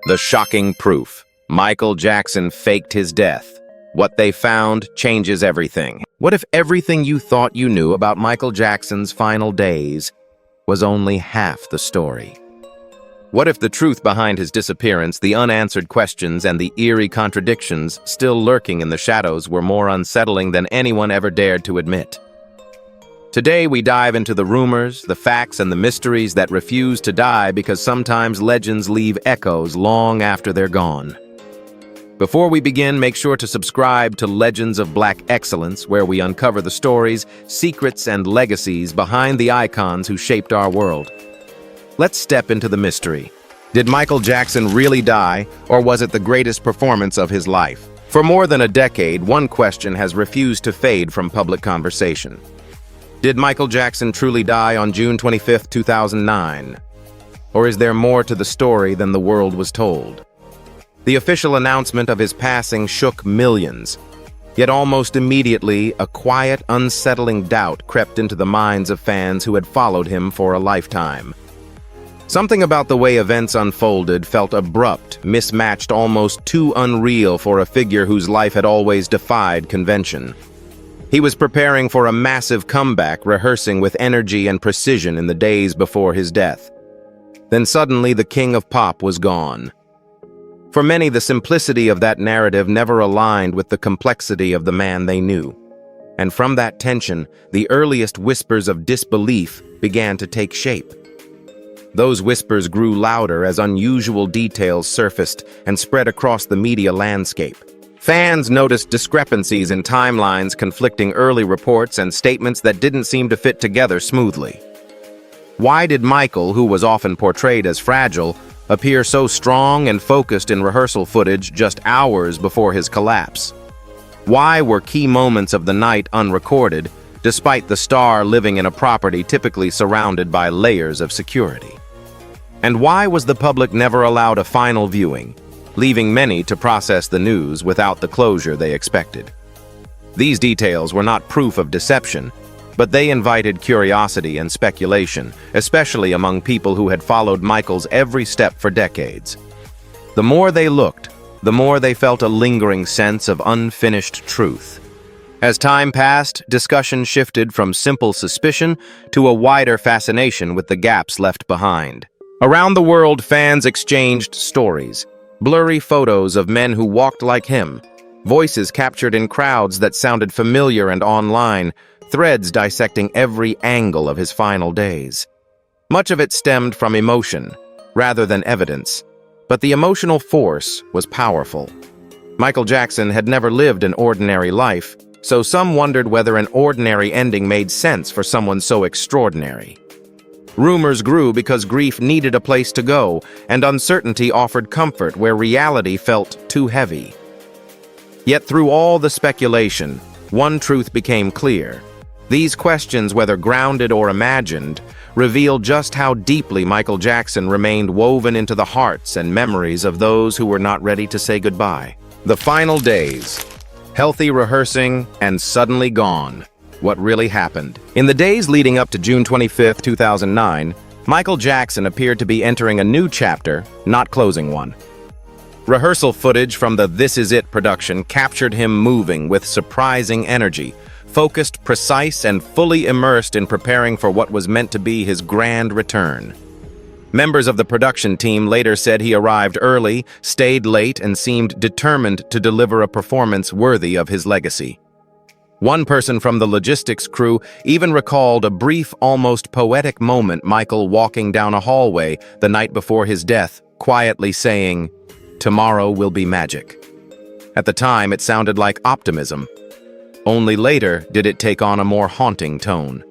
The shocking proof. Michael Jackson faked his death. What they found changes everything. What if everything you thought you knew about Michael Jackson's final days was only half the story? What if the truth behind his disappearance, the unanswered questions, and the eerie contradictions still lurking in the shadows were more unsettling than anyone ever dared to admit? Today, we dive into the rumors, the facts, and the mysteries that refuse to die because sometimes legends leave echoes long after they're gone. Before we begin, make sure to subscribe to Legends of Black Excellence, where we uncover the stories, secrets, and legacies behind the icons who shaped our world. Let's step into the mystery. Did Michael Jackson really die, or was it the greatest performance of his life? For more than a decade, one question has refused to fade from public conversation. Did Michael Jackson truly die on June 25, 2009? Or is there more to the story than the world was told? The official announcement of his passing shook millions, yet almost immediately, a quiet, unsettling doubt crept into the minds of fans who had followed him for a lifetime. Something about the way events unfolded felt abrupt, mismatched, almost too unreal for a figure whose life had always defied convention. He was preparing for a massive comeback, rehearsing with energy and precision in the days before his death. Then suddenly the king of pop was gone. For many, the simplicity of that narrative never aligned with the complexity of the man they knew. And from that tension, the earliest whispers of disbelief began to take shape. Those whispers grew louder as unusual details surfaced and spread across the media landscape. Fans noticed discrepancies in timelines, conflicting early reports, and statements that didn't seem to fit together smoothly. Why did Michael, who was often portrayed as fragile, appear so strong and focused in rehearsal footage just hours before his collapse? Why were key moments of the night unrecorded, despite the star living in a property typically surrounded by layers of security? And why was the public never allowed a final viewing, leaving many to process the news without the closure they expected? These details were not proof of deception, but they invited curiosity and speculation, especially among people who had followed Michael's every step for decades. The more they looked, the more they felt a lingering sense of unfinished truth. As time passed, discussion shifted from simple suspicion to a wider fascination with the gaps left behind. Around the world, fans exchanged stories. Blurry photos of men who walked like him, voices captured in crowds that sounded familiar and online, threads dissecting every angle of his final days. Much of it stemmed from emotion, rather than evidence, but the emotional force was powerful. Michael Jackson had never lived an ordinary life, so some wondered whether an ordinary ending made sense for someone so extraordinary. Rumors grew because grief needed a place to go, and uncertainty offered comfort where reality felt too heavy. Yet through all the speculation, one truth became clear. These questions, whether grounded or imagined, reveal just how deeply Michael Jackson remained woven into the hearts and memories of those who were not ready to say goodbye. The final days. Healthy rehearsing and suddenly gone. What really happened? In the days leading up to June 25, 2009, Michael Jackson appeared to be entering a new chapter, not closing one. Rehearsal footage from the This Is It production captured him moving with surprising energy, focused, precise, and fully immersed in preparing for what was meant to be his grand return. Members of the production team later said he arrived early, stayed late, and seemed determined to deliver a performance worthy of his legacy. One person from the logistics crew even recalled a brief, almost poetic moment Michael walking down a hallway the night before his death, quietly saying, "Tomorrow will be magic." At the time, it sounded like optimism. Only later did it take on a more haunting tone.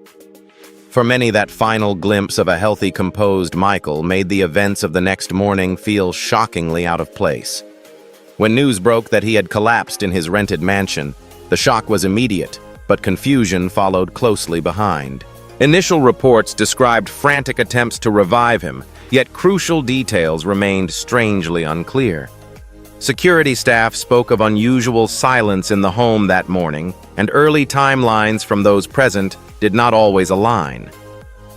For many, that final glimpse of a healthy, composed Michael made the events of the next morning feel shockingly out of place. When news broke that he had collapsed in his rented mansion, the shock was immediate, but confusion followed closely behind. Initial reports described frantic attempts to revive him, yet crucial details remained strangely unclear. Security staff spoke of unusual silence in the home that morning, and early timelines from those present did not always align.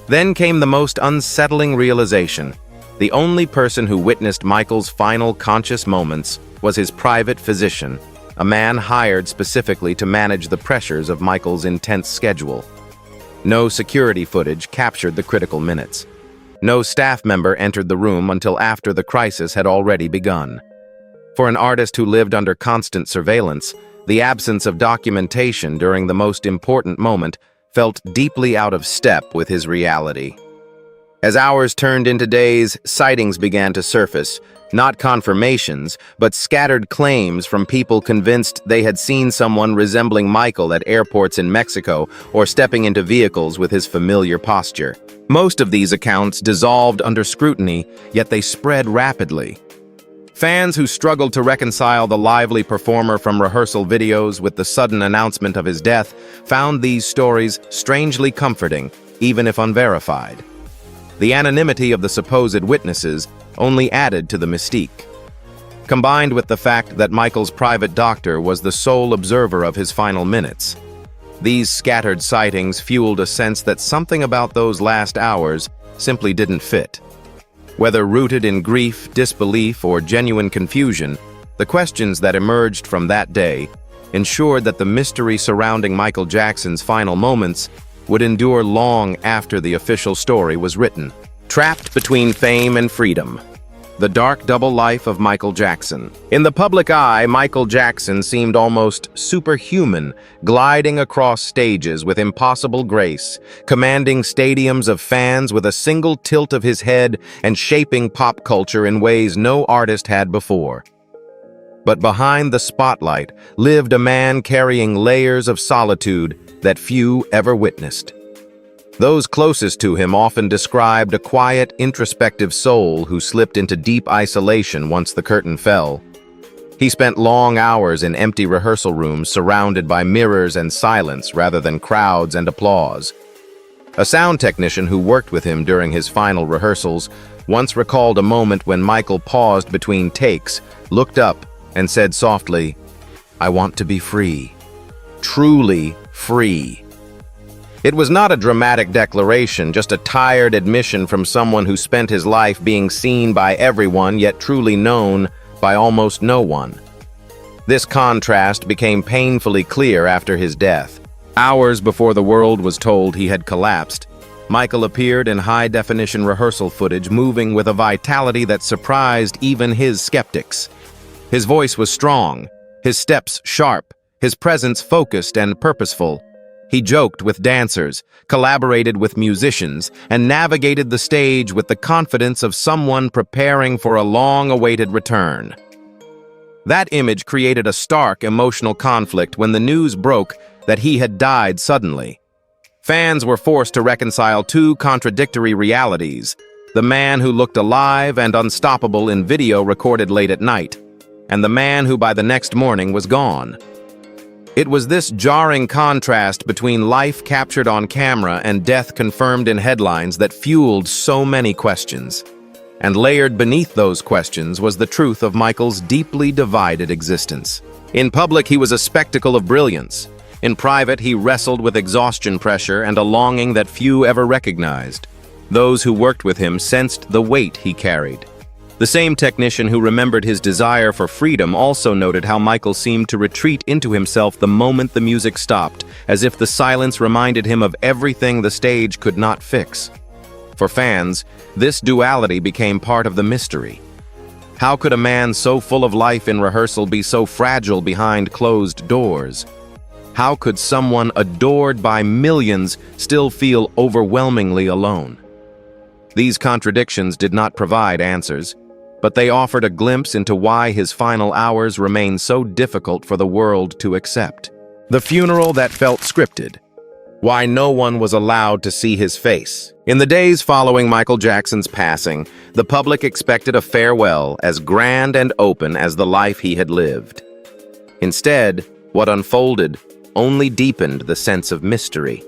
Then came the most unsettling realization. The only person who witnessed Michael's final conscious moments was his private physician, a man hired specifically to manage the pressures of Michael's intense schedule. No security footage captured the critical minutes. No staff member entered the room until after the crisis had already begun. For an artist who lived under constant surveillance, the absence of documentation during the most important moment felt deeply out of step with his reality. As hours turned into days, sightings began to surface, not confirmations, but scattered claims from people convinced they had seen someone resembling Michael at airports in Mexico or stepping into vehicles with his familiar posture. Most of these accounts dissolved under scrutiny, yet they spread rapidly. Fans who struggled to reconcile the lively performer from rehearsal videos with the sudden announcement of his death found these stories strangely comforting, even if unverified. The anonymity of the supposed witnesses only added to the mystique. Combined with the fact that Michael's private doctor was the sole observer of his final minutes, these scattered sightings fueled a sense that something about those last hours simply didn't fit. Whether rooted in grief, disbelief, or genuine confusion, the questions that emerged from that day ensured that the mystery surrounding Michael Jackson's final moments would endure long after the official story was written. Trapped between fame and freedom. The dark double life of Michael Jackson. In the public eye, Michael Jackson seemed almost superhuman, gliding across stages with impossible grace, commanding stadiums of fans with a single tilt of his head and shaping pop culture in ways no artist had before. But behind the spotlight lived a man carrying layers of solitude that few ever witnessed. Those closest to him often described a quiet, introspective soul who slipped into deep isolation once the curtain fell. He spent long hours in empty rehearsal rooms surrounded by mirrors and silence rather than crowds and applause. A sound technician who worked with him during his final rehearsals once recalled a moment when Michael paused between takes, looked up, and said softly, "I want to be free. Truly free." It was not a dramatic declaration, just a tired admission from someone who spent his life being seen by everyone yet truly known by almost no one. This contrast became painfully clear after his death. Hours before the world was told he had collapsed, Michael appeared in high-definition rehearsal footage, moving with a vitality that surprised even his skeptics. His voice was strong, his steps sharp, his presence focused and purposeful. He joked with dancers, collaborated with musicians, and navigated the stage with the confidence of someone preparing for a long-awaited return. That image created a stark emotional conflict when the news broke that he had died suddenly. Fans were forced to reconcile two contradictory realities: the man who looked alive and unstoppable in video recorded late at night, and the man who by the next morning was gone. It was this jarring contrast between life captured on camera and death confirmed in headlines that fueled so many questions. And layered beneath those questions was the truth of Michael's deeply divided existence. In public, he was a spectacle of brilliance. In private, he wrestled with exhaustion pressure and a longing that few ever recognized. Those who worked with him sensed the weight he carried. The same technician who remembered his desire for freedom also noted how Michael seemed to retreat into himself the moment the music stopped, as if the silence reminded him of everything the stage could not fix. For fans, this duality became part of the mystery. How could a man so full of life in rehearsal be so fragile behind closed doors? How could someone adored by millions still feel overwhelmingly alone? These contradictions did not provide answers, but they offered a glimpse into why his final hours remained so difficult for the world to accept. The funeral that felt scripted. Why no one was allowed to see his face. In the days following Michael Jackson's passing, the public expected a farewell as grand and open as the life he had lived. Instead, what unfolded only deepened the sense of mystery.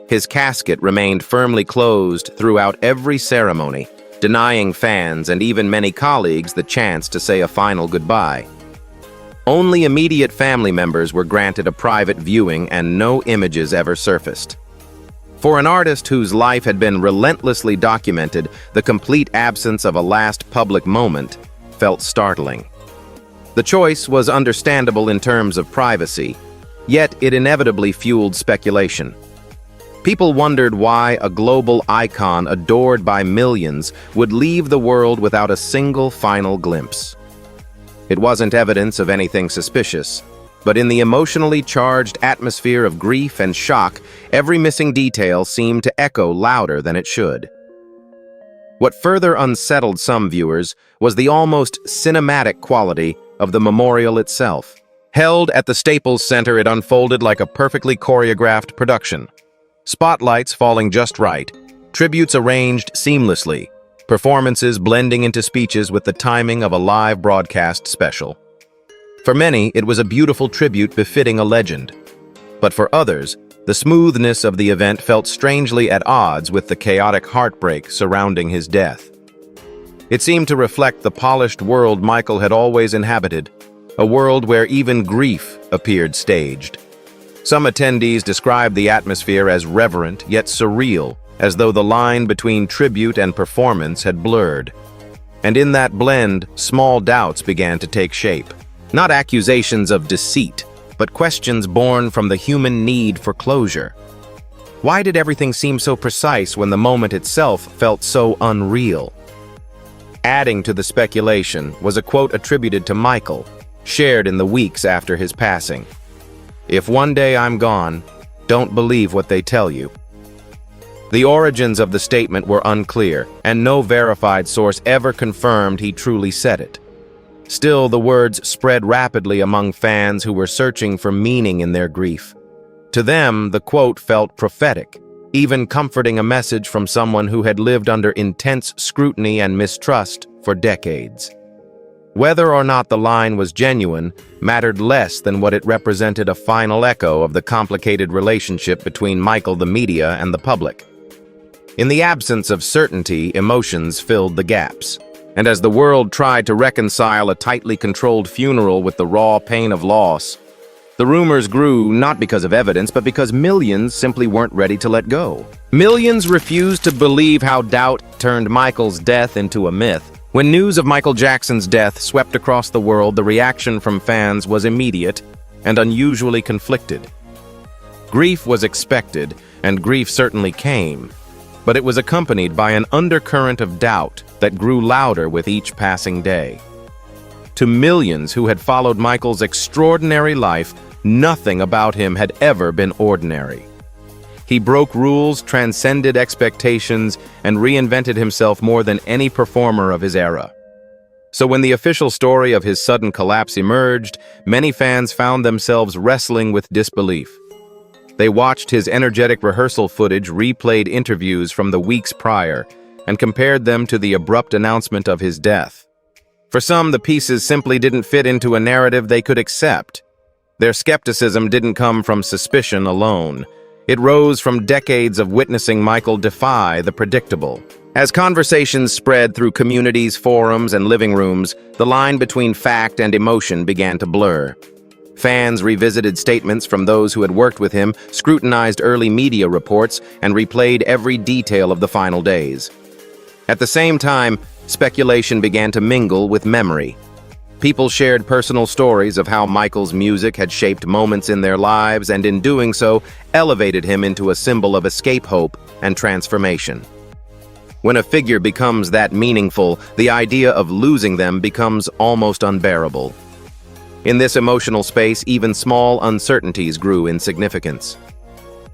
His casket remained firmly closed throughout every ceremony, denying fans and even many colleagues the chance to say a final goodbye. Only immediate family members were granted a private viewing and no images ever surfaced. For an artist whose life had been relentlessly documented, the complete absence of a last public moment felt startling. The choice was understandable in terms of privacy, yet it inevitably fueled speculation. People wondered why a global icon adored by millions would leave the world without a single final glimpse. It wasn't evidence of anything suspicious, but in the emotionally charged atmosphere of grief and shock, every missing detail seemed to echo louder than it should. What further unsettled some viewers was the almost cinematic quality of the memorial itself. Held at the Staples Center, it unfolded like a perfectly choreographed production. Spotlights falling just right, tributes arranged seamlessly, performances blending into speeches with the timing of a live broadcast special. For many, it was a beautiful tribute befitting a legend. But for others, the smoothness of the event felt strangely at odds with the chaotic heartbreak surrounding his death. It seemed to reflect the polished world Michael had always inhabited, a world where even grief appeared staged. Some attendees described the atmosphere as reverent yet surreal, as though the line between tribute and performance had blurred. And in that blend, small doubts began to take shape. Not accusations of deceit, but questions born from the human need for closure. Why did everything seem so precise when the moment itself felt so unreal? Adding to the speculation was a quote attributed to Michael, shared in the weeks after his passing. "If one day I'm gone, don't believe what they tell you." The origins of the statement were unclear, and no verified source ever confirmed he truly said it. Still, the words spread rapidly among fans who were searching for meaning in their grief. To them, the quote felt prophetic, even comforting a message from someone who had lived under intense scrutiny and mistrust for decades. Whether or not the line was genuine mattered less than what it represented, a final echo of the complicated relationship between Michael, the media, and the public. In the absence of certainty, emotions filled the gaps. And as the world tried to reconcile a tightly controlled funeral with the raw pain of loss, the rumors grew not because of evidence, but because millions simply weren't ready to let go. Millions refused to believe how doubt turned Michael's death into a myth. When news of Michael Jackson's death swept across the world, the reaction from fans was immediate and unusually conflicted. Grief was expected, and grief certainly came, but it was accompanied by an undercurrent of doubt that grew louder with each passing day. To millions who had followed Michael's extraordinary life, nothing about him had ever been ordinary. He broke rules, transcended expectations, and reinvented himself more than any performer of his era. So when the official story of his sudden collapse emerged, many fans found themselves wrestling with disbelief. They watched his energetic rehearsal footage, replayed interviews from the weeks prior, and compared them to the abrupt announcement of his death. For some, the pieces simply didn't fit into a narrative they could accept. Their skepticism didn't come from suspicion alone. It rose from decades of witnessing Michael defy the predictable. As conversations spread through communities, forums, and living rooms, the line between fact and emotion began to blur. Fans revisited statements from those who had worked with him, scrutinized early media reports, and replayed every detail of the final days. At the same time, speculation began to mingle with memory. People shared personal stories of how Michael's music had shaped moments in their lives and, in doing so, elevated him into a symbol of escape, hope, and transformation. When a figure becomes that meaningful, the idea of losing them becomes almost unbearable. In this emotional space, even small uncertainties grew in significance.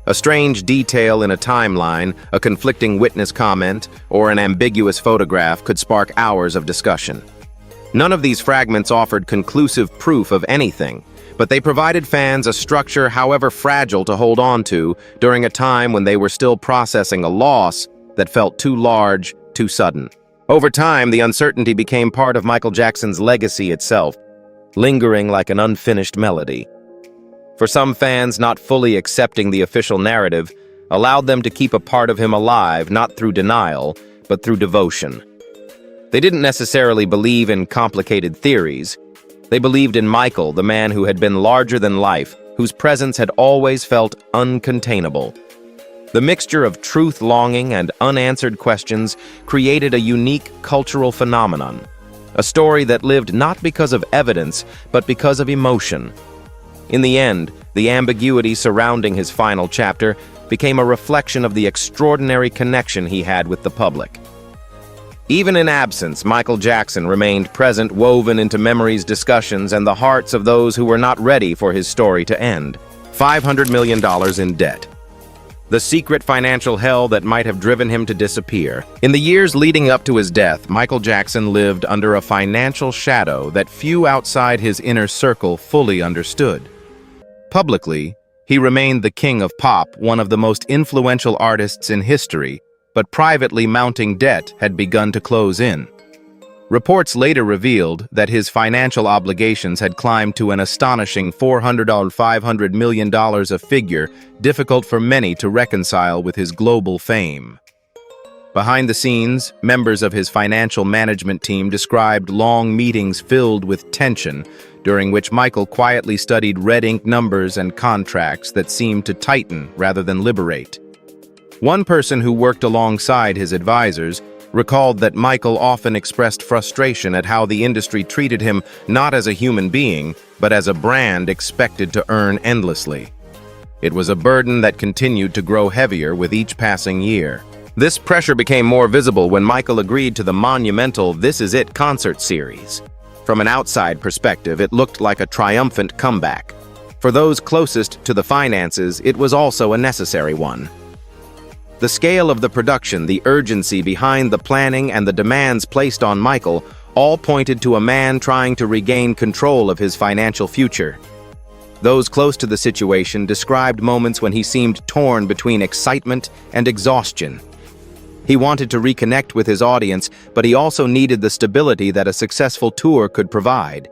A strange detail in a timeline, a conflicting witness comment, or an ambiguous photograph could spark hours of discussion. None of these fragments offered conclusive proof of anything, but they provided fans a structure, however fragile, to hold on to during a time when they were still processing a loss that felt too large, too sudden. Over time, the uncertainty became part of Michael Jackson's legacy itself, lingering like an unfinished melody. For some fans, not fully accepting the official narrative allowed them to keep a part of him alive, not through denial, but through devotion. They didn't necessarily believe in complicated theories. They believed in Michael, the man who had been larger than life, whose presence had always felt uncontainable. The mixture of truth-longing and unanswered questions created a unique cultural phenomenon, a story that lived not because of evidence, but because of emotion. In the end, the ambiguity surrounding his final chapter became a reflection of the extraordinary connection he had with the public. Even in absence, Michael Jackson remained present, woven into memories, discussions, and the hearts of those who were not ready for his story to end. $500 million in debt. The secret financial hell that might have driven him to disappear. In the years leading up to his death, Michael Jackson lived under a financial shadow that few outside his inner circle fully understood. Publicly, he remained the king of pop, one of the most influential artists in history, but privately mounting debt had begun to close in. Reports later revealed that his financial obligations had climbed to an astonishing $500 million, a figure difficult for many to reconcile with his global fame. Behind the scenes, members of his financial management team described long meetings filled with tension, during which Michael quietly studied red ink numbers and contracts that seemed to tighten rather than liberate. One person who worked alongside his advisors recalled that Michael often expressed frustration at how the industry treated him not as a human being, but as a brand expected to earn endlessly. It was a burden that continued to grow heavier with each passing year. This pressure became more visible when Michael agreed to the monumental This Is It concert series. From an outside perspective, it looked like a triumphant comeback. For those closest to the finances, it was also a necessary one. The scale of the production, the urgency behind the planning, and the demands placed on Michael all pointed to a man trying to regain control of his financial future. Those close to the situation described moments when he seemed torn between excitement and exhaustion. He wanted to reconnect with his audience, but he also needed the stability that a successful tour could provide.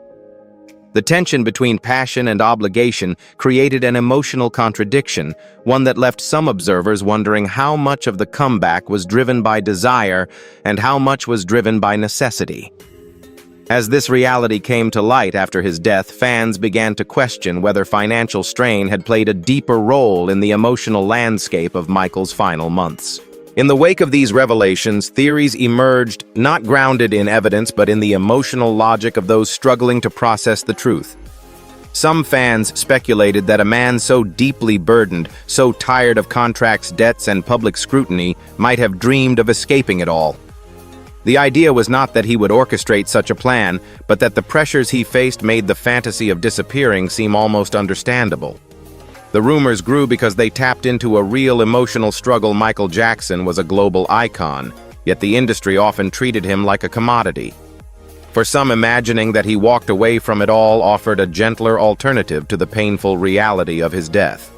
The tension between passion and obligation created an emotional contradiction, one that left some observers wondering how much of the comeback was driven by desire and how much was driven by necessity. As this reality came to light after his death, fans began to question whether financial strain had played a deeper role in the emotional landscape of Michael's final months. In the wake of these revelations, theories emerged, not grounded in evidence but in the emotional logic of those struggling to process the truth. Some fans speculated that a man so deeply burdened, so tired of contracts, debts, and public scrutiny, might have dreamed of escaping it all. The idea was not that he would orchestrate such a plan, but that the pressures he faced made the fantasy of disappearing seem almost understandable. The rumors grew because they tapped into a real emotional struggle. Michael Jackson was a global icon, yet the industry often treated him like a commodity. For some, imagining that he walked away from it all offered a gentler alternative to the painful reality of his death.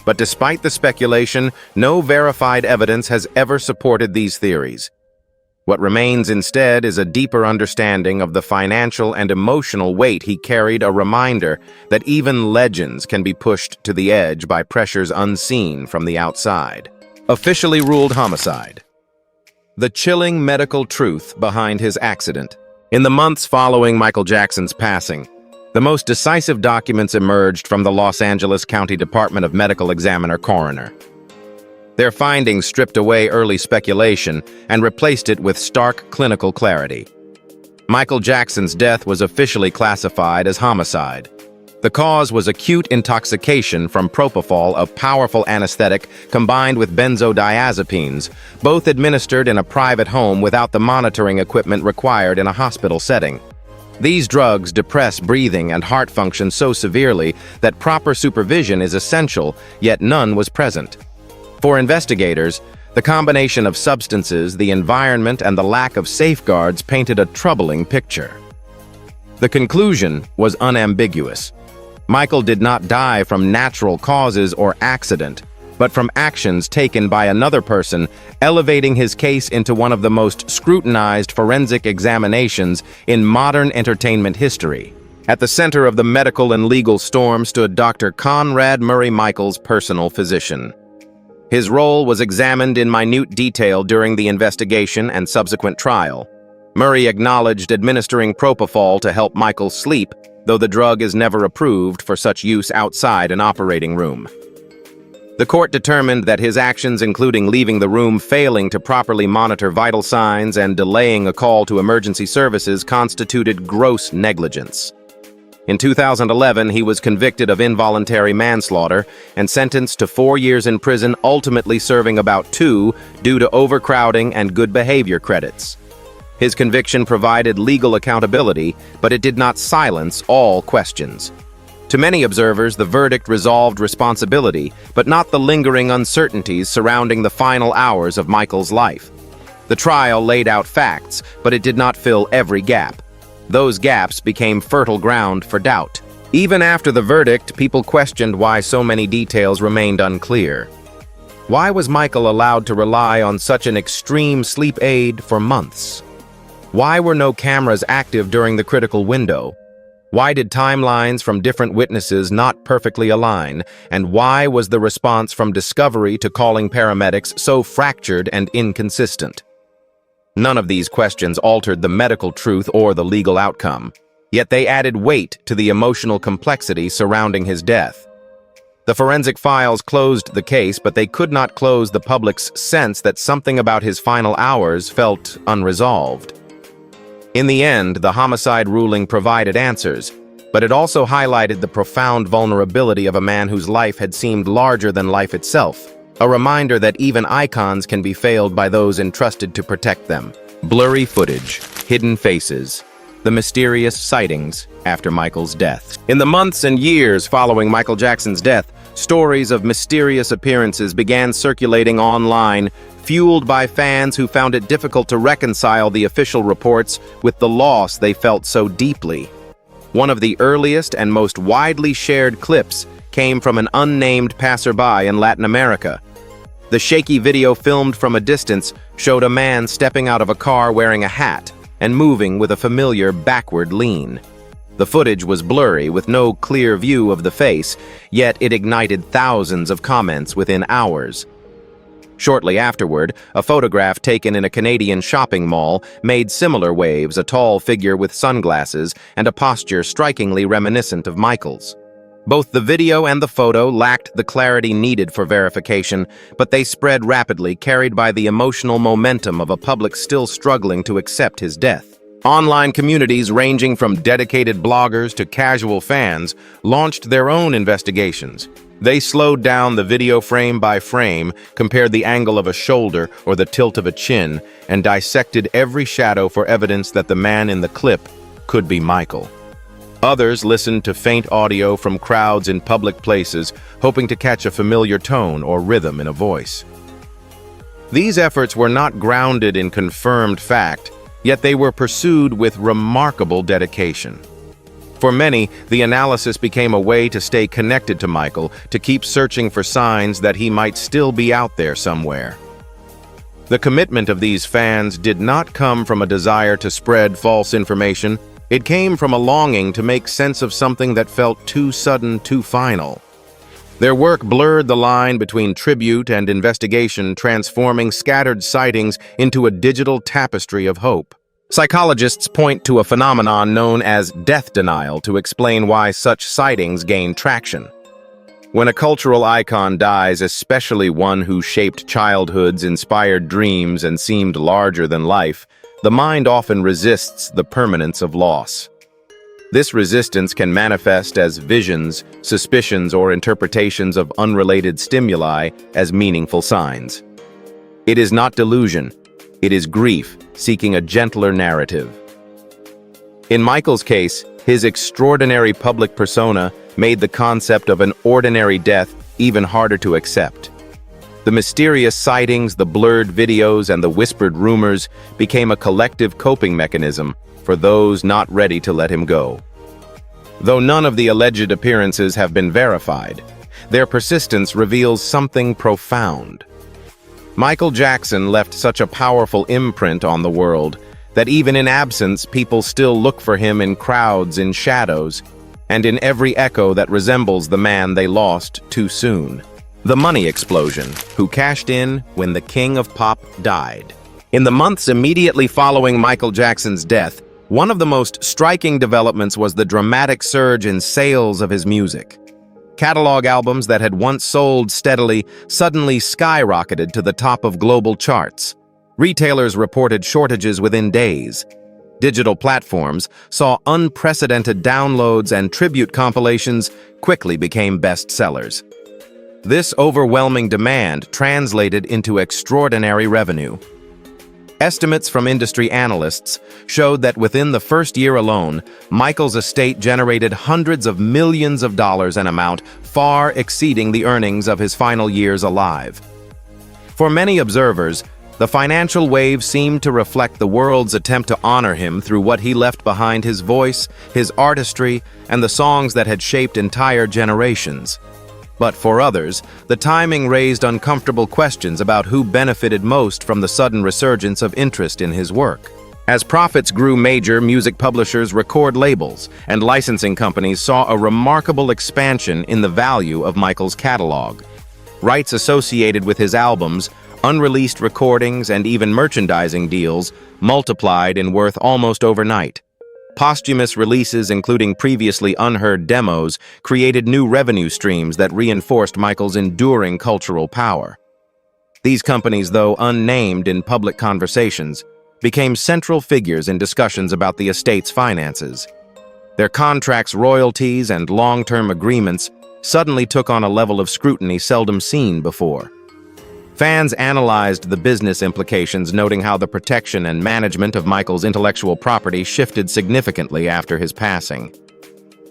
But despite the speculation, no verified evidence has ever supported these theories. What remains instead is a deeper understanding of the financial and emotional weight he carried, a reminder that even legends can be pushed to the edge by pressures unseen from the outside. Officially ruled homicide. The chilling medical truth behind his accident. In the months following Michael Jackson's passing, the most decisive documents emerged from the Los Angeles County Department of Medical Examiner coroner. Their findings stripped away early speculation and replaced it with stark clinical clarity. Michael Jackson's death was officially classified as homicide. The cause was acute intoxication from propofol, a powerful anesthetic combined with benzodiazepines, both administered in a private home without the monitoring equipment required in a hospital setting. These drugs depress breathing and heart function so severely that proper supervision is essential, yet none was present. For investigators, the combination of substances, the environment, and the lack of safeguards painted a troubling picture. The conclusion was unambiguous. Michael did not die from natural causes or accident, but from actions taken by another person, elevating his case into one of the most scrutinized forensic examinations in modern entertainment history. At the center of the medical and legal storm stood Dr. Conrad Murray, Michael's personal physician. His role was examined in minute detail during the investigation and subsequent trial. Murray acknowledged administering propofol to help Michael sleep, though the drug is never approved for such use outside an operating room. The court determined that his actions, including leaving the room, failing to properly monitor vital signs, and delaying a call to emergency services, constituted gross negligence. In 2011, he was convicted of involuntary manslaughter and sentenced to 4 years in prison, ultimately serving about 2 due to overcrowding and good behavior credits. His conviction provided legal accountability, but it did not silence all questions. To many observers, the verdict resolved responsibility, but not the lingering uncertainties surrounding the final hours of Michael's life. The trial laid out facts, but it did not fill every gap. Those gaps became fertile ground for doubt. Even after the verdict, people questioned why so many details remained unclear. Why was Michael allowed to rely on such an extreme sleep aid for months? Why were no cameras active during the critical window? Why did timelines from different witnesses not perfectly align? And why was the response from discovery to calling paramedics so fractured and inconsistent? None of these questions altered the medical truth or the legal outcome, yet they added weight to the emotional complexity surrounding his death. The forensic files closed the case, but they could not close the public's sense that something about his final hours felt unresolved. In the end, the homicide ruling provided answers, but it also highlighted the profound vulnerability of a man whose life had seemed larger than life itself, a reminder that even icons can be failed by those entrusted to protect them. Blurry footage, hidden faces, the mysterious sightings after Michael's death. In the months and years following Michael Jackson's death, stories of mysterious appearances began circulating online, fueled by fans who found it difficult to reconcile the official reports with the loss they felt so deeply. One of the earliest and most widely shared clips came from an unnamed passerby in Latin America. The shaky video filmed from a distance showed a man stepping out of a car wearing a hat and moving with a familiar backward lean. The footage was blurry with no clear view of the face, yet it ignited thousands of comments within hours. Shortly afterward, a photograph taken in a Canadian shopping mall made similar waves, a tall figure with sunglasses and a posture strikingly reminiscent of Michael's. Both the video and the photo lacked the clarity needed for verification, but they spread rapidly, carried by the emotional momentum of a public still struggling to accept his death. Online communities ranging from dedicated bloggers to casual fans launched their own investigations. They slowed down the video frame by frame, compared the angle of a shoulder or the tilt of a chin, and dissected every shadow for evidence that the man in the clip could be Michael. Others listened to faint audio from crowds in public places, hoping to catch a familiar tone or rhythm in a voice. These efforts were not grounded in confirmed fact, yet they were pursued with remarkable dedication. For many, the analysis became a way to stay connected to Michael, to keep searching for signs that he might still be out there somewhere. The commitment of these fans did not come from a desire to spread false information. It came from a longing to make sense of something that felt too sudden, too final. Their work blurred the line between tribute and investigation, transforming scattered sightings into a digital tapestry of hope. Psychologists point to a phenomenon known as death denial to explain why such sightings gain traction. When a cultural icon dies, especially one who shaped childhoods, inspired dreams, and seemed larger than life, the mind often resists the permanence of loss. This resistance can manifest as visions, suspicions, or interpretations of unrelated stimuli as meaningful signs. It is not delusion. It is grief seeking a gentler narrative. In Michael's case, his extraordinary public persona made the concept of an ordinary death even harder to accept. The mysterious sightings, the blurred videos, and the whispered rumors became a collective coping mechanism for those not ready to let him go. Though none of the alleged appearances have been verified, their persistence reveals something profound. Michael Jackson left such a powerful imprint on the world that even in absence, people still look for him in crowds, in shadows, and in every echo that resembles the man they lost too soon. The money explosion, who cashed in when the king of pop died. In the months immediately following Michael Jackson's death, one of the most striking developments was the dramatic surge in sales of his music. Catalog albums that had once sold steadily suddenly skyrocketed to the top of global charts. Retailers reported shortages within days. Digital platforms saw unprecedented downloads, and tribute compilations quickly became bestsellers. This overwhelming demand translated into extraordinary revenue. Estimates from industry analysts showed that within the first year alone, Michael's estate generated hundreds of millions of dollars, an amount far exceeding the earnings of his final years alive. For many observers, the financial wave seemed to reflect the world's attempt to honor him through what he left behind: his voice, his artistry, and the songs that had shaped entire generations. But for others, the timing raised uncomfortable questions about who benefited most from the sudden resurgence of interest in his work. As profits grew, major music publishers, record labels, and licensing companies saw a remarkable expansion in the value of Michael's catalog. Rights associated with his albums, unreleased recordings, and even merchandising deals multiplied in worth almost overnight. Posthumous releases, including previously unheard demos, created new revenue streams that reinforced Michael's enduring cultural power. These companies, though unnamed in public conversations, became central figures in discussions about the estate's finances. Their contracts, royalties, and long-term agreements suddenly took on a level of scrutiny seldom seen before. Fans analyzed the business implications, noting how the protection and management of Michael's intellectual property shifted significantly after his passing.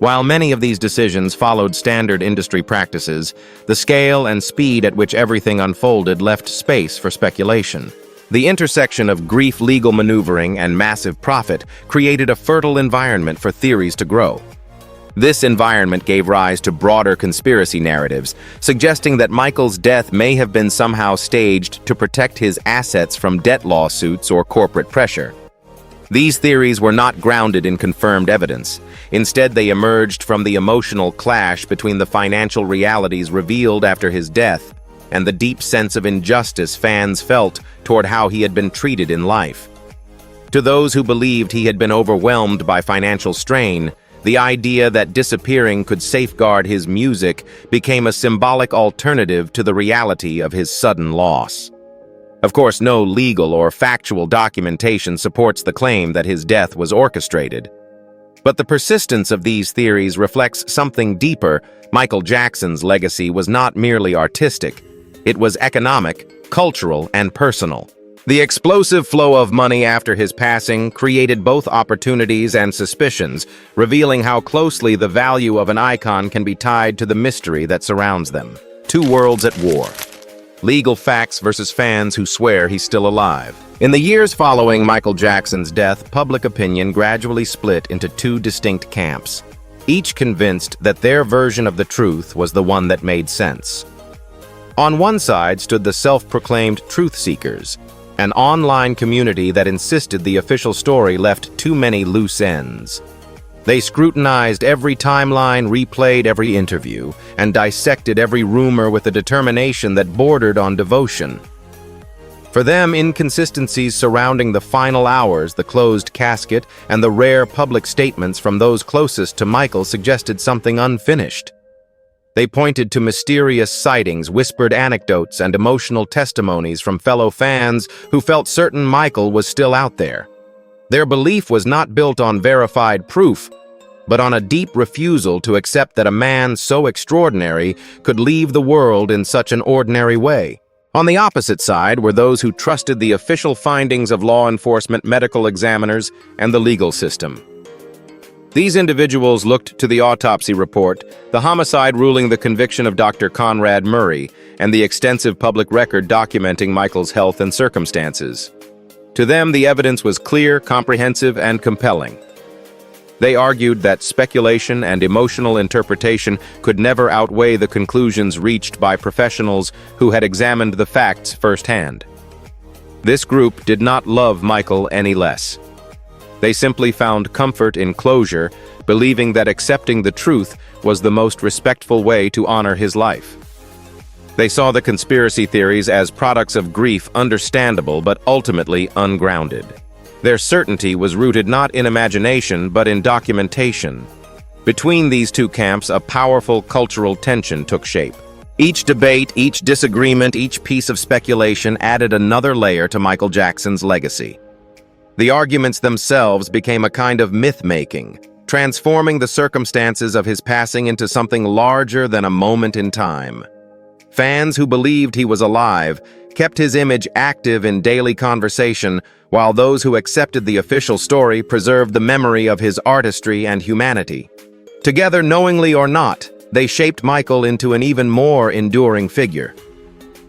While many of these decisions followed standard industry practices, the scale and speed at which everything unfolded left space for speculation. The intersection of grief, legal maneuvering, and massive profit created a fertile environment for theories to grow. This environment gave rise to broader conspiracy narratives, suggesting that Michael's death may have been somehow staged to protect his assets from debt lawsuits or corporate pressure. These theories were not grounded in confirmed evidence. Instead, they emerged from the emotional clash between the financial realities revealed after his death and the deep sense of injustice fans felt toward how he had been treated in life. To those who believed he had been overwhelmed by financial strain, the idea that disappearing could safeguard his music became a symbolic alternative to the reality of his sudden loss. Of course, no legal or factual documentation supports the claim that his death was orchestrated. But the persistence of these theories reflects something deeper. Michael Jackson's legacy was not merely artistic. It was economic, cultural, and personal. The explosive flow of money after his passing created both opportunities and suspicions, revealing how closely the value of an icon can be tied to the mystery that surrounds them. Two worlds at war. Legal facts versus fans who swear he's still alive. In the years following Michael Jackson's death, public opinion gradually split into two distinct camps, each convinced that their version of the truth was the one that made sense. On one side stood the self-proclaimed truth seekers, an online community that insisted the official story left too many loose ends. They scrutinized every timeline, replayed every interview, and dissected every rumor with a determination that bordered on devotion. For them, inconsistencies surrounding the final hours, the closed casket, and the rare public statements from those closest to Michael suggested something unfinished. They pointed to mysterious sightings, whispered anecdotes, and emotional testimonies from fellow fans who felt certain Michael was still out there. Their belief was not built on verified proof, but on a deep refusal to accept that a man so extraordinary could leave the world in such an ordinary way. On the opposite side were those who trusted the official findings of law enforcement, medical examiners, and the legal system. These individuals looked to the autopsy report, the homicide ruling the conviction of Dr. Conrad Murray, and the extensive public record documenting Michael's health and circumstances. To them, the evidence was clear, comprehensive, and compelling. They argued that speculation and emotional interpretation could never outweigh the conclusions reached by professionals who had examined the facts firsthand. This group did not love Michael any less. They simply found comfort in closure, believing that accepting the truth was the most respectful way to honor his life. They saw the conspiracy theories as products of grief, understandable but ultimately ungrounded. Their certainty was rooted not in imagination but in documentation. Between these two camps, a powerful cultural tension took shape. Each debate, each disagreement, each piece of speculation added another layer to Michael Jackson's legacy. The arguments themselves became a kind of myth-making, transforming the circumstances of his passing into something larger than a moment in time. Fans who believed he was alive kept his image active in daily conversation, while those who accepted the official story preserved the memory of his artistry and humanity. Together, knowingly or not, they shaped Michael into an even more enduring figure.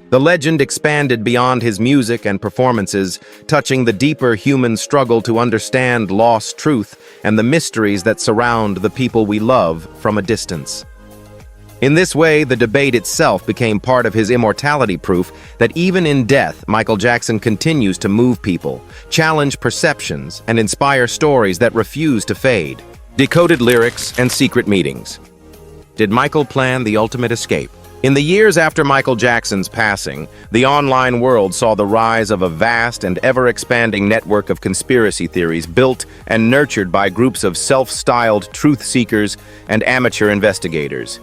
The legend expanded beyond his music and performances, touching the deeper human struggle to understand lost truth and the mysteries that surround the people we love from a distance. In this way, the debate itself became part of his immortality, proof that even in death, Michael Jackson continues to move people, challenge perceptions, and inspire stories that refuse to fade. Decoded lyrics and secret meetings. Did Michael plan the ultimate escape? In the years after Michael Jackson's passing, the online world saw the rise of a vast and ever-expanding network of conspiracy theories built and nurtured by groups of self-styled truth seekers and amateur investigators.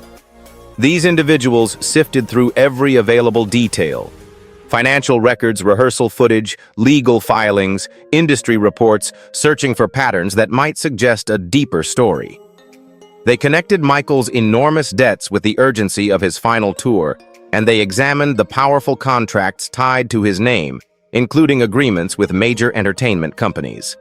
These individuals sifted through every available detail: financial records, rehearsal footage, legal filings, industry reports, searching for patterns that might suggest a deeper story. They connected Michael's enormous debts with the urgency of his final tour, and they examined the powerful contracts tied to his name, including agreements with major entertainment companies.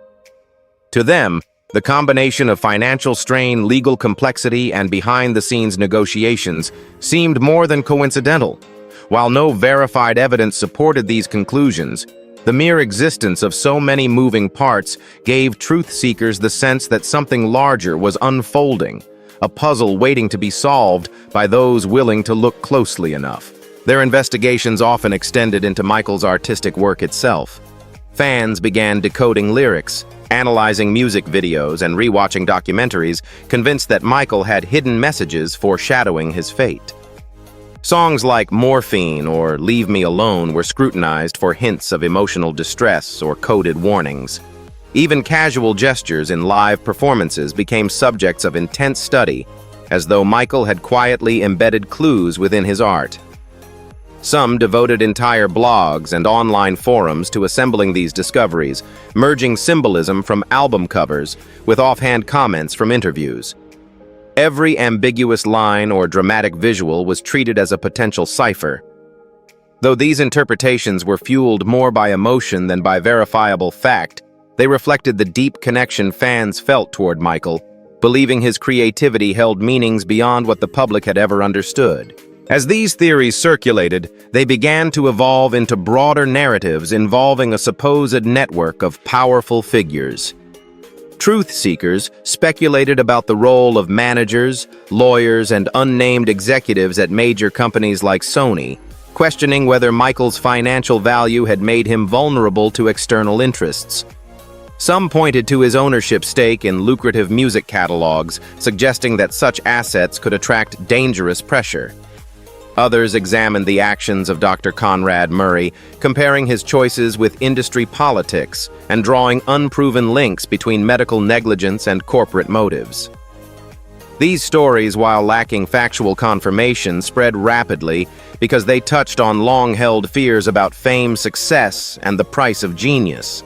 To them, the combination of financial strain, legal complexity, and behind-the-scenes negotiations seemed more than coincidental. While no verified evidence supported these conclusions, the mere existence of so many moving parts gave truth seekers the sense that something larger was unfolding, a puzzle waiting to be solved by those willing to look closely enough. Their investigations often extended into Michael's artistic work itself. Fans began decoding lyrics, analyzing music videos, and rewatching documentaries, convinced that Michael had hidden messages foreshadowing his fate. Songs like Morphine or Leave Me Alone were scrutinized for hints of emotional distress or coded warnings. Even casual gestures in live performances became subjects of intense study, as though Michael had quietly embedded clues within his art. Some devoted entire blogs and online forums to assembling these discoveries, merging symbolism from album covers with offhand comments from interviews. Every ambiguous line or dramatic visual was treated as a potential cipher. Though these interpretations were fueled more by emotion than by verifiable fact, they reflected the deep connection fans felt toward Michael, believing his creativity held meanings beyond what the public had ever understood. As these theories circulated, they began to evolve into broader narratives involving a supposed network of powerful figures. Truth seekers speculated about the role of managers, lawyers, and unnamed executives at major companies like Sony, questioning whether Michael's financial value had made him vulnerable to external interests. Some pointed to his ownership stake in lucrative music catalogs, suggesting that such assets could attract dangerous pressure. Others examined the actions of Dr. Conrad Murray, comparing his choices with industry politics and drawing unproven links between medical negligence and corporate motives. These stories, while lacking factual confirmation, spread rapidly because they touched on long-held fears about fame, success, and the price of genius.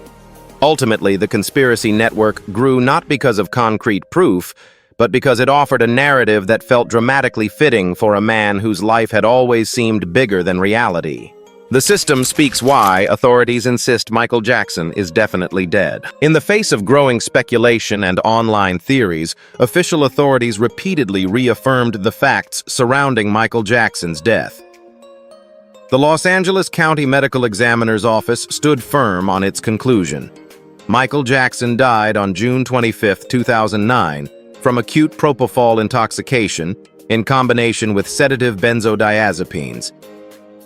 Ultimately, the conspiracy network grew not because of concrete proof, but because it offered a narrative that felt dramatically fitting for a man whose life had always seemed bigger than reality. The system speaks why authorities insist Michael Jackson is definitely dead. In the face of growing speculation and online theories, official authorities repeatedly reaffirmed the facts surrounding Michael Jackson's death. The Los Angeles County Medical Examiner's Office stood firm on its conclusion. Michael Jackson died on June 25, 2009, from acute propofol intoxication in combination with sedative benzodiazepines.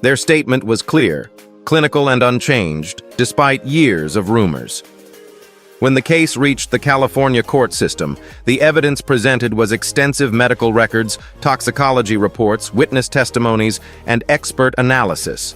Their statement was clear, clinical, and unchanged, despite years of rumors. When the case reached the California court system, the evidence presented was extensive medical records, toxicology reports, witness testimonies, and expert analysis.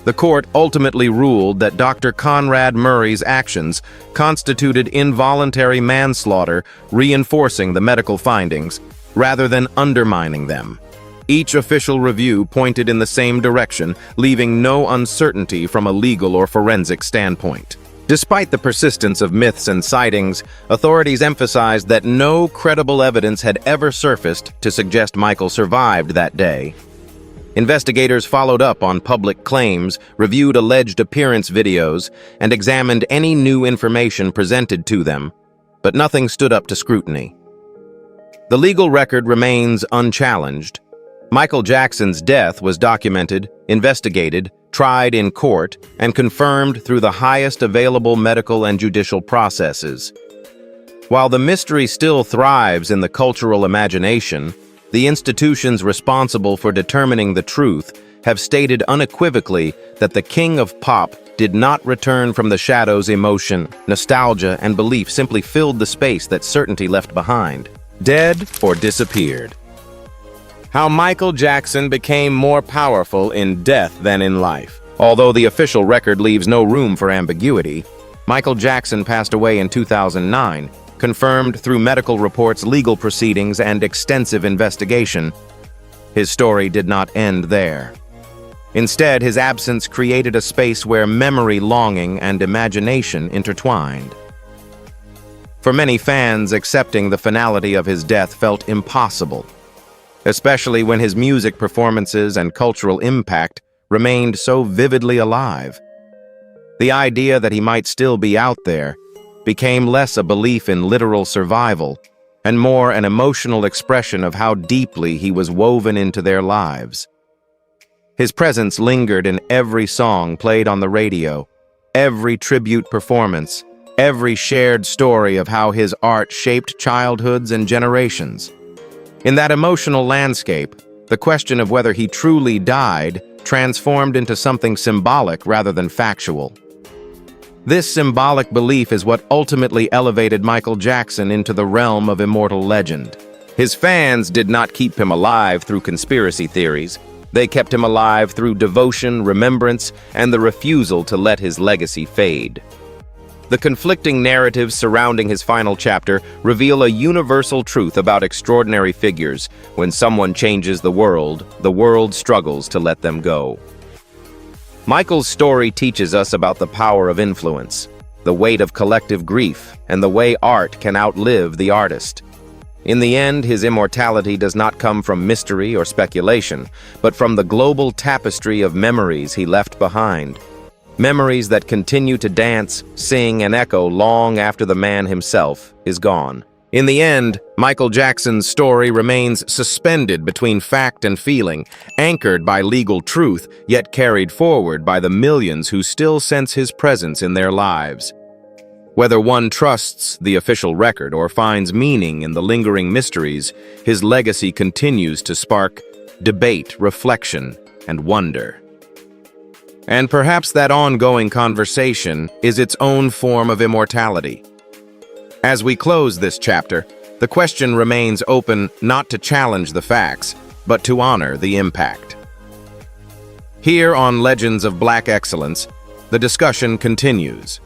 The court ultimately ruled that Dr. Conrad Murray's actions constituted involuntary manslaughter, reinforcing the medical findings, rather than undermining them. Each official review pointed in the same direction, leaving no uncertainty from a legal or forensic standpoint. Despite the persistence of myths and sightings, authorities emphasized that no credible evidence had ever surfaced to suggest Michael survived that day. Investigators followed up on public claims, reviewed alleged appearance videos, and examined any new information presented to them, but nothing stood up to scrutiny. The legal record remains unchallenged. Michael Jackson's death was documented, investigated, tried in court, and confirmed through the highest available medical and judicial processes. While the mystery still thrives in the cultural imagination, the institutions responsible for determining the truth have stated unequivocally that the King of Pop did not return from the shadows. Emotion, nostalgia, and belief simply filled the space that certainty left behind, dead or disappeared. How Michael Jackson became more powerful in death than in life. Although the official record leaves no room for ambiguity, Michael Jackson passed away in 2009, confirmed through medical reports, legal proceedings, and extensive investigation. His story did not end there. Instead, his absence created a space where memory, longing, and imagination intertwined. For many fans, accepting the finality of his death felt impossible, especially when his music performances and cultural impact remained so vividly alive. The idea that he might still be out there became less a belief in literal survival and more an emotional expression of how deeply he was woven into their lives. His presence lingered in every song played on the radio, every tribute performance, every shared story of how his art shaped childhoods and generations. In that emotional landscape, the question of whether he truly died transformed into something symbolic rather than factual. This symbolic belief is what ultimately elevated Michael Jackson into the realm of immortal legend. His fans did not keep him alive through conspiracy theories. They kept him alive through devotion, remembrance, and the refusal to let his legacy fade. The conflicting narratives surrounding his final chapter reveal a universal truth about extraordinary figures. When someone changes the world struggles to let them go. Michael's story teaches us about the power of influence, the weight of collective grief, and the way art can outlive the artist. In the end, his immortality does not come from mystery or speculation, but from the global tapestry of memories he left behind. Memories that continue to dance, sing, and echo long after the man himself is gone. In the end, Michael Jackson's story remains suspended between fact and feeling, anchored by legal truth, yet carried forward by the millions who still sense his presence in their lives. Whether one trusts the official record or finds meaning in the lingering mysteries, his legacy continues to spark debate, reflection, and wonder. And perhaps that ongoing conversation is its own form of immortality. As we close this chapter, the question remains open not to challenge the facts, but to honor the impact. Here on Legends of Black Excellence, the discussion continues.